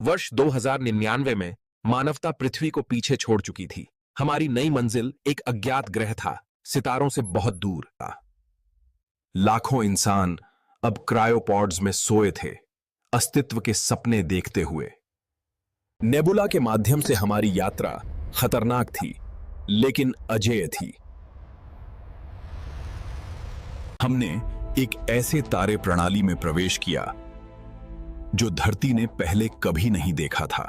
वर्ष 2099 में मानवता पृथ्वी को पीछे छोड़ चुकी थी। हमारी नई मंजिल एक अज्ञात ग्रह था, सितारों से बहुत दूर था। लाखों इंसान अब क्रायोपॉड्स में सोए थे, अस्तित्व के सपने देखते हुए। नेबुला के माध्यम से हमारी यात्रा खतरनाक थी, लेकिन अजेय थी। हमने एक ऐसे तारे प्रणाली में प्रवेश किया जो धरती ने पहले कभी नहीं देखा था।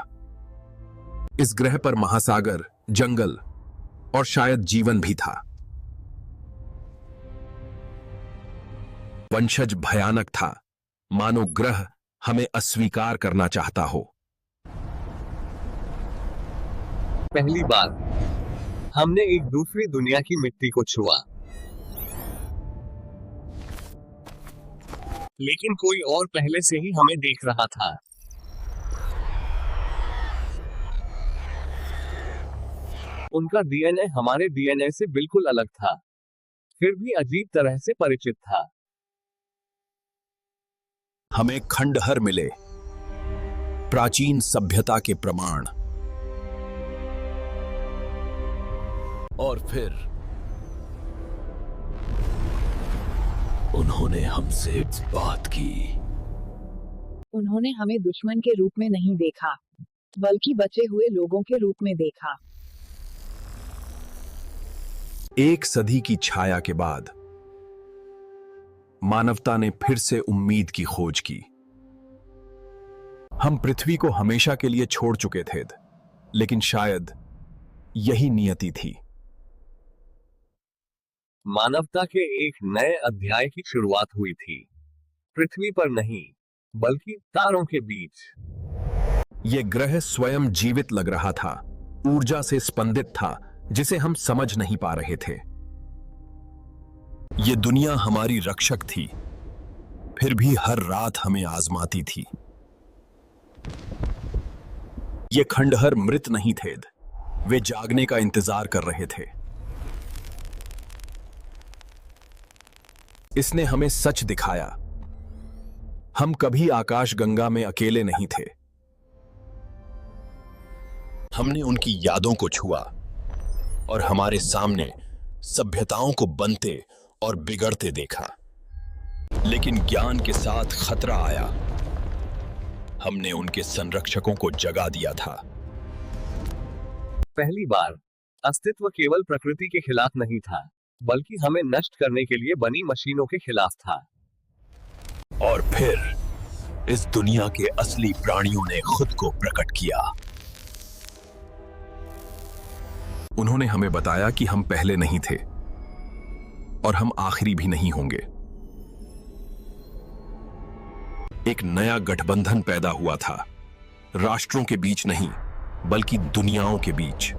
इस ग्रह पर महासागर, जंगल और शायद जीवन भी था। वंशज भयानक था, मानो ग्रह हमें अस्वीकार करना चाहता हो। पहली बार हमने एक दूसरी दुनिया की मिट्टी को छुआ, लेकिन कोई और पहले से ही हमें देख रहा था। उनका डीएनए हमारे डीएनए से बिल्कुल अलग था, फिर भी अजीब तरह से परिचित था। हमें खंडहर मिले, प्राचीन सभ्यता के प्रमाण, और फिर उन्होंने हमसे बात की। उन्होंने हमें दुश्मन के रूप में नहीं देखा, बल्कि बचे हुए लोगों के रूप में देखा। एक सदी की छाया के बाद मानवता ने फिर से उम्मीद की खोज की। हम पृथ्वी को हमेशा के लिए छोड़ चुके थे, लेकिन शायद यही नियति थी। मानवता के एक नए अध्याय की शुरुआत हुई थी, पृथ्वी पर नहीं, बल्कि तारों के बीच। यह ग्रह स्वयं जीवित लग रहा था, ऊर्जा से स्पंदित था, जिसे हम समझ नहीं पा रहे थे। यह दुनिया हमारी रक्षक थी, फिर भी हर रात हमें आजमाती थी। ये खंडहर मृत नहीं थे, वे जागने का इंतजार कर रहे थे। इसने हमें सच दिखाया, हम कभी आकाशगंगा में अकेले नहीं थे। हमने उनकी यादों को छुआ और हमारे सामने सभ्यताओं को बनते और बिगड़ते देखा। लेकिन ज्ञान के साथ खतरा आया। हमने उनके संरक्षकों को जगा दिया था। पहली बार अस्तित्व केवल प्रकृति के खिलाफ नहीं था, बल्कि हमें नष्ट करने के लिए बनी मशीनों के खिलाफ था। और फिर इस दुनिया के असली प्राणियों ने खुद को प्रकट किया। उन्होंने हमें बताया कि हम पहले नहीं थे और हम आखिरी भी नहीं होंगे। एक नया गठबंधन पैदा हुआ था, राष्ट्रों के बीच नहीं, बल्कि दुनियाओं के बीच।